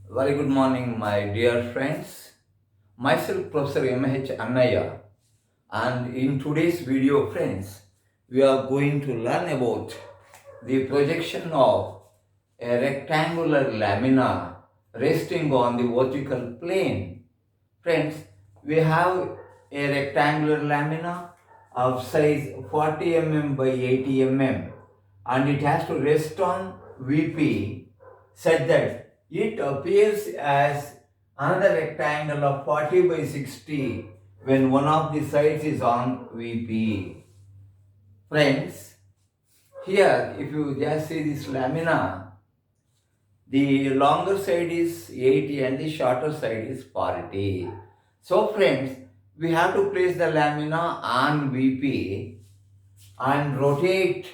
Very good morning, my dear friends. Myself, Professor M.H. Annaya, and in today's video, friends, we are going to learn about the projection of a rectangular lamina resting on the vertical plane. Friends, we have a rectangular lamina of size 40 mm by 80 mm, and it has to rest on VP such that it appears as another rectangle of 40 by 60 when one of the sides is on VP. Friends, here if you just see this lamina, the longer side is 80 and the shorter side is 40. So friends, we have to place the lamina on VP and rotate,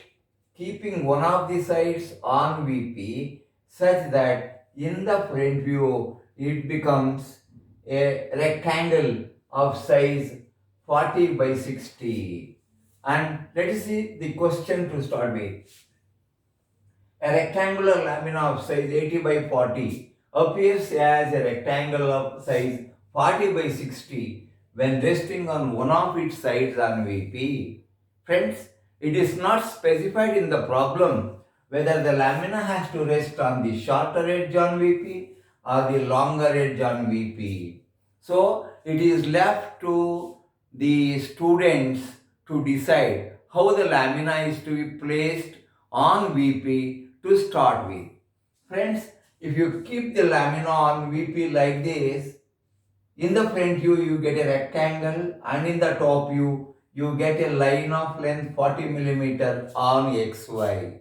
keeping one of the sides on VP such that in the front view it becomes a rectangle of size 40 by 60. And let us see the question to start with. A rectangular lamina of size 80 by 40 appears as a rectangle of size 40 by 60 when resting on one of its sides on VP. Friends, it is not specified in the problem whether the lamina has to rest on the shorter edge on VP or the longer edge on VP. So, it is left to the students to decide how the lamina is to be placed on VP to start with. Friends, if you keep the lamina on VP like this, in the front view you get a rectangle and in the top view you get a line of length 40 millimeter on XY.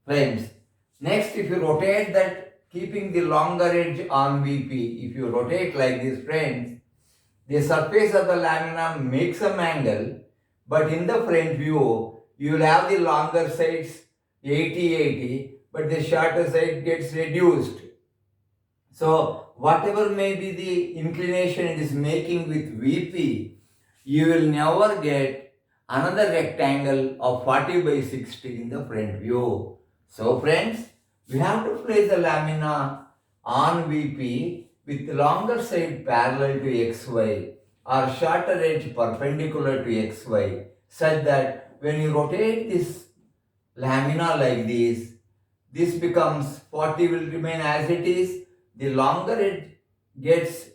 Friends, next if you rotate that keeping the longer edge on VP, if you rotate like this friends, the surface of the lamina makes some angle, but in the front view, you will have the longer sides 80-80, but the shorter side gets reduced. So, whatever may be the inclination it is making with VP, you will never get another rectangle of 40 by 60 in the front view. So, friends, we have to place the lamina on VP with longer side parallel to XY or shorter edge perpendicular to XY such that when you rotate this lamina like this becomes 40 will remain as it is, the longer edge gets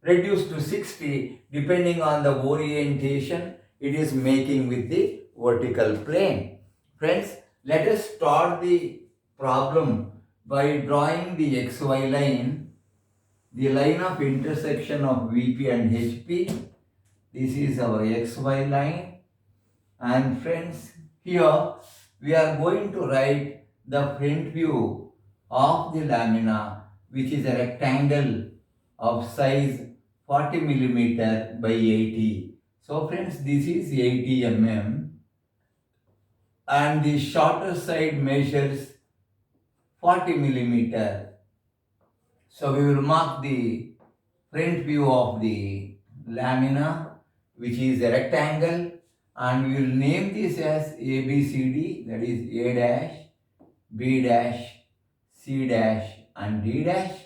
reduced to 60 depending on the orientation it is making with the vertical plane. Friends, let us start the problem by drawing the XY line, the line of intersection of VP and HP. This is our XY line. And friends, here we are going to write the front view of the lamina, which is a rectangle of size 40 millimeter by 80. So friends, this is 80 mm and the shorter side measures 40 millimeter. So we will mark the front view of the lamina, which is a rectangle, and we will name this as ABCD, that is A dash, B dash, C dash and D dash.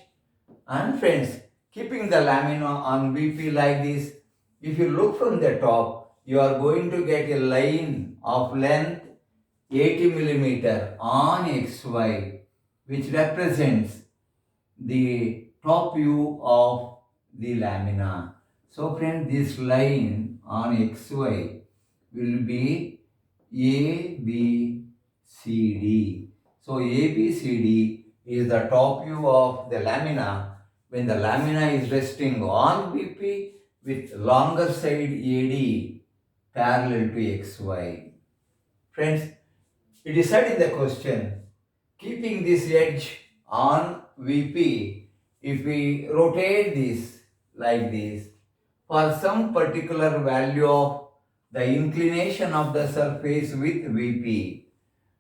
And friends, keeping the lamina on VP like this, if you look from the top, you are going to get a line of length 80 millimeter on XY, which represents the top view of the lamina. So friend, this line on XY will be ABCD. So ABCD is the top view of the lamina when the lamina is resting on VP with longer side AD parallel to XY. Friends, it is said in the question, keeping this edge on VP, if we rotate this like this, for some particular value of the inclination of the surface with VP,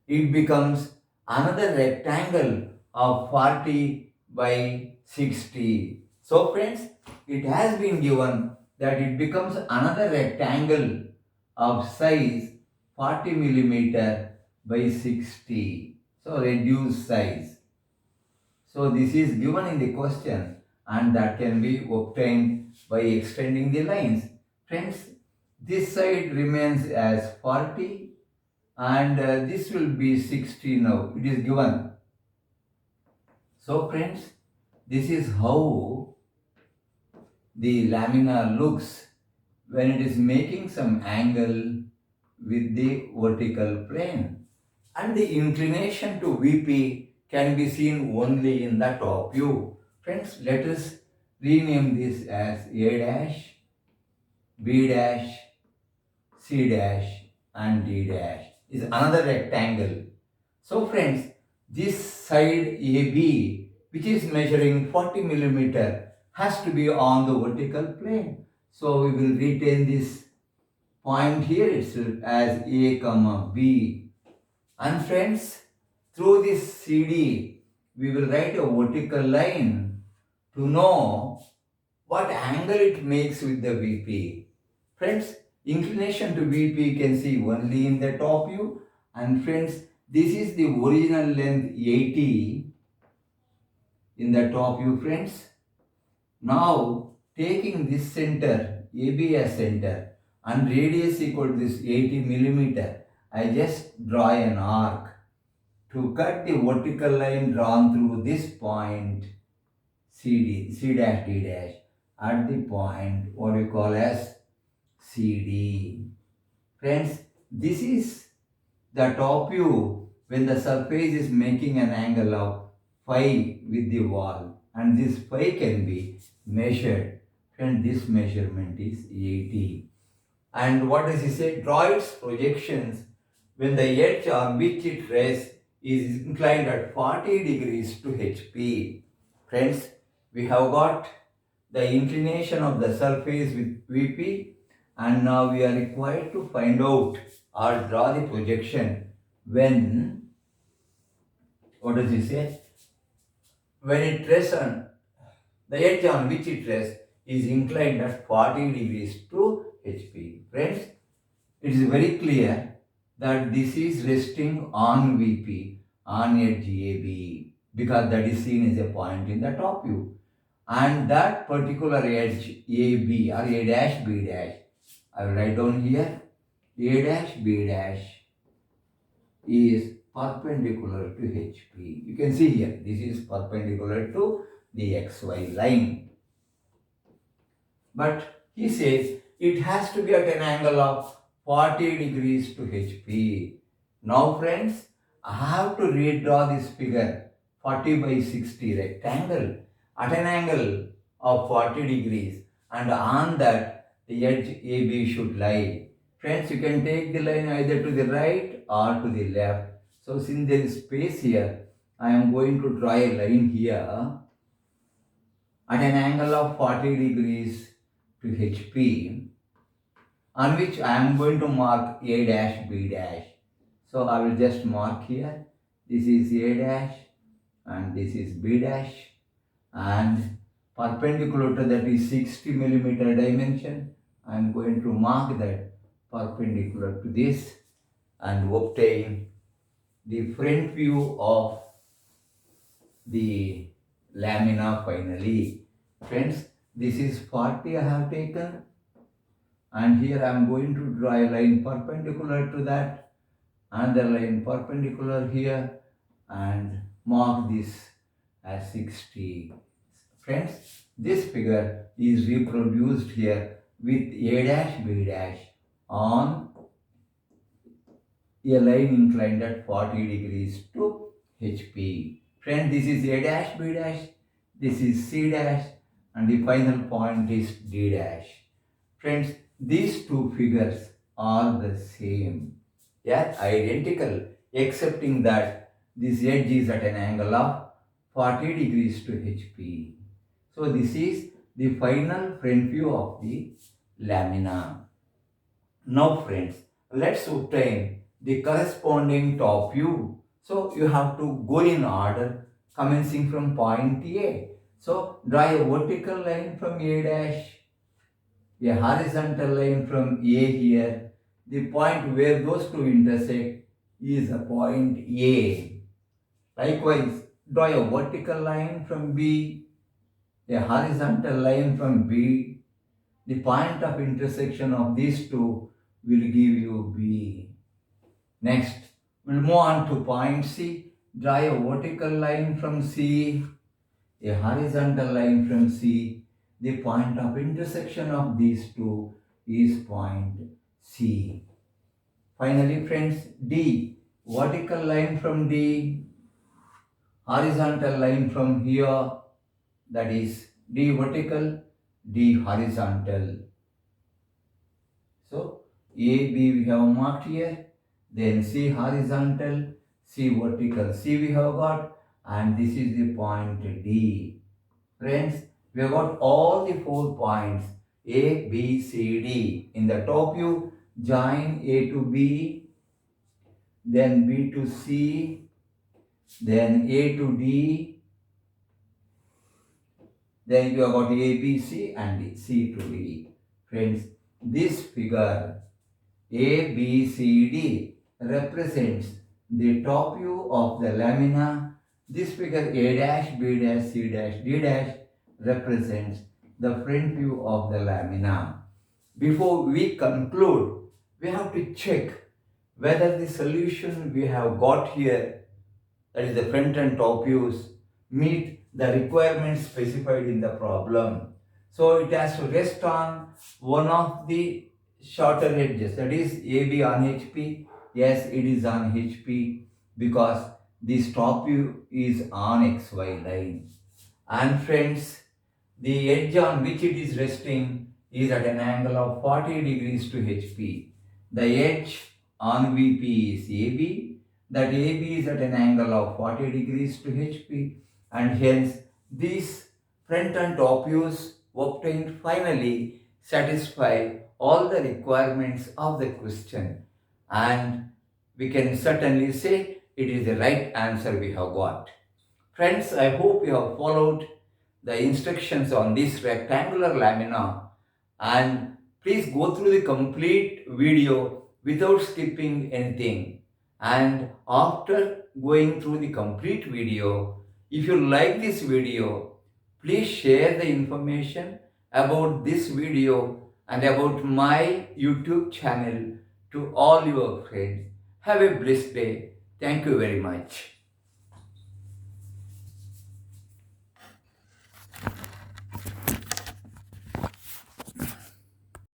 it becomes another rectangle of 40 by 60. So friends, it has been given that it becomes another rectangle of size 40 millimeter by 60. So reduced size. So this is given in the question and that can be obtained by extending the lines. Friends, this side remains as 40 and this will be 60 now. It is given. So friends, this is how the lamina looks when it is making some angle with the vertical plane. And the inclination to VP can be seen only in the top view. Friends, let us rename this as A dash, B dash, C dash and D dash is another rectangle. So friends, this side AB, which is measuring 40 millimeter, has to be on the vertical plane. So we will retain this point here itself as A comma B. And friends, through this CD, we will write a vertical line to know what angle it makes with the VP. Friends, inclination to VP you can see only in the top view. And friends, this is the original length 80 in the top view, friends. Now, taking this center, AB as center, and radius equal to this 80 millimeter, I just draw an arc to cut the vertical line drawn through this point C dash D dash at the point what we call as CD. Friends, this is the top view when the surface is making an angle of phi with the wall and this phi can be measured. And this measurement is 80. And what does he say? Draw its projections when the edge on which it rests is inclined at 40 degrees to HP. Friends, we have got the inclination of the surface with VP and now we are required to find out or draw the projection when, what does he say? When it rests on, the edge on which it rests is inclined at 40 degrees to HP. Friends, it is very clear that this is resting on VP, on edge AB, because that is seen as a point in the top view. And that particular edge AB or A dash B dash, I will write down here, A dash B dash is perpendicular to HP. You can see here, this is perpendicular to the XY line. But he says it has to be at an angle of 40 degrees to HP. Now friends, I have to redraw this figure 40 by 60 rectangle at an angle of 40 degrees and on that the edge AB should lie. Friends, you can take the line either to the right or to the left. So since there is space here, I am going to draw a line here at an angle of 40 degrees to HP on which I am going to mark A dash B dash. So I will just mark here, this is A dash and this is B dash and perpendicular to that is 60 millimeter dimension. I am going to mark that perpendicular to this and obtain the front view of the lamina finally. Friends, this is 40 I have taken and here I am going to draw a line perpendicular to that and the line perpendicular here and mark this as 60. Friends, this figure is reproduced here with A dash B dash on a line inclined at 40 degrees to HP. Friends, this is A dash B dash, this is C dash and the final point is D dash. Friends, these two figures are the same, yet identical, excepting that this edge is at an angle of 40 degrees to HP. So this is the final front view of the lamina. Now friends, let's obtain the corresponding top view. So you have to go in order commencing from point A. So draw a vertical line from A dash, a horizontal line from A here. The point where those two intersect is a point A. Likewise, draw a vertical line from B, a horizontal line from B. The point of intersection of these two will give you B. Next, we'll move on to point C. Draw a vertical line from C, a horizontal line from C. The point of intersection of these two is point C. Finally, friends, D. Vertical line from D, horizontal line from here, that is D vertical, D horizontal. So, A, B we have marked here, then C horizontal, C vertical, C we have got, and this is the point D. Friends, we have got all the 4 points A, B, C, D. In the top view, join A to B, then B to C, then A to D, then you have got A, B, C and C to D. Friends, this figure A, B, C, D represents the top view of the lamina. This figure A dash, B dash, C dash, D dash represents the front view of the lamina. Before we conclude, we have to check whether the solution we have got here, that is the front and top views, meet the requirements specified in the problem. So it has to rest on one of the shorter edges, that is AB on HP. Yes, it is on HP because this top view is on XY line. And friends, the edge on which it is resting is at an angle of 40 degrees to HP. The edge on VP is AB. That AB is at an angle of 40 degrees to HP, and hence these front and top views obtained finally satisfy all the requirements of the question, and we can certainly say it is the right answer we have got. Friends, I hope you have followed the instructions on this rectangular lamina, and please go through the complete video without skipping anything. And after going through the complete video, if you like this video, please share the information about this video and about my YouTube channel to all your friends. Have a blessed day. Thank you very much.